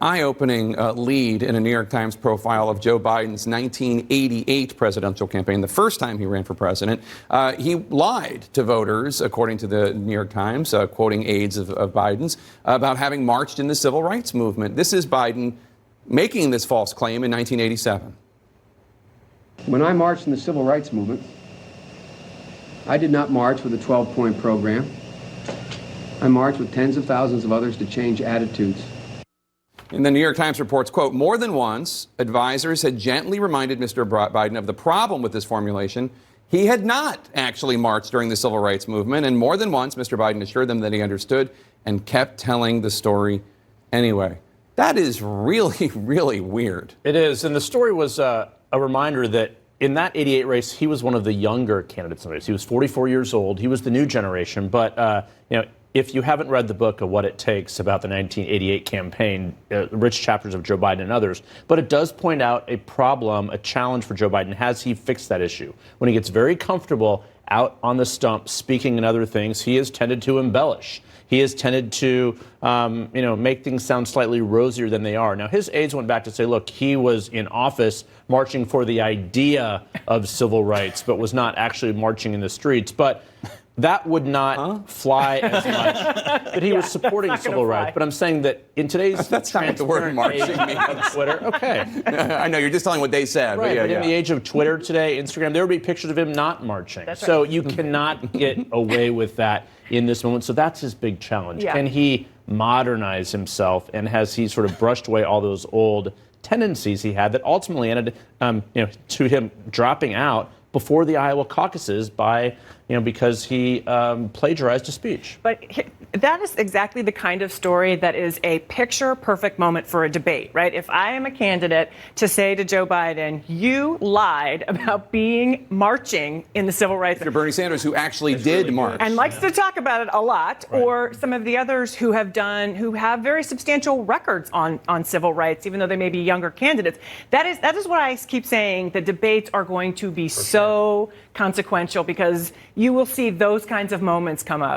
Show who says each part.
Speaker 1: eye-opening lead in a New York Times profile of Joe Biden's 1988 presidential campaign, the first time he ran for president. He lied to voters, according to the New York Times, quoting aides of Biden's, about having marched in the civil rights movement. This is Biden making this false claim in 1987.
Speaker 2: When I marched in the civil rights movement, I did not march with a 12-point program. I marched with tens of thousands of others to change attitudes.
Speaker 1: And the New York Times reports, quote, more than once, advisors had gently reminded Mr. Biden of the problem with this formulation. He had not actually marched during the civil rights movement, and more than once, Mr. Biden assured them that he understood and kept telling the story anyway. That is really, really weird.
Speaker 3: It is, and the story was a reminder that in that 88 race, he was one of the younger candidates in the race. He was 44 years old. He was the new generation, but, if you haven't read the book of What It Takes about the 1988 campaign, rich chapters of Joe Biden and others, but it does point out a problem, a challenge for Joe Biden. Has he fixed that issue? When he gets very comfortable out on the stump speaking and other things, he has tended to embellish. He has tended to, make things sound slightly rosier than they are. Now, his aides went back to say, look, he was in office marching for the idea of civil rights, but was not actually marching in the streets. But that would not fly as much that he was supporting civil rights. But I'm saying that in today's
Speaker 1: that's not what the word marching means
Speaker 3: on Twitter. Okay.
Speaker 1: I know, you're just telling what they said.
Speaker 3: Right,
Speaker 1: but
Speaker 3: in the age of Twitter today, Instagram, there would be pictures of him not marching.
Speaker 4: That's
Speaker 3: so
Speaker 4: right.
Speaker 3: you cannot get away with that in this moment. So that's his big challenge.
Speaker 4: Yeah.
Speaker 3: Can he modernize himself, and has he sort of brushed away all those old tendencies he had that ultimately ended to him dropping out before the Iowa caucuses because he plagiarized a speech.
Speaker 4: But that is exactly the kind of story that is a picture-perfect moment for a debate, right? If I am a candidate to say to Joe Biden, you lied about marching in the civil rights.
Speaker 1: Mr. Bernie Sanders, who actually did march.
Speaker 4: And likes to talk about it a lot,
Speaker 3: Right.
Speaker 4: or some of the others who have very substantial records on civil rights, even though they may be younger candidates. That is what I keep saying. The debates are going to be so consequential, because you will see those kinds of moments come up.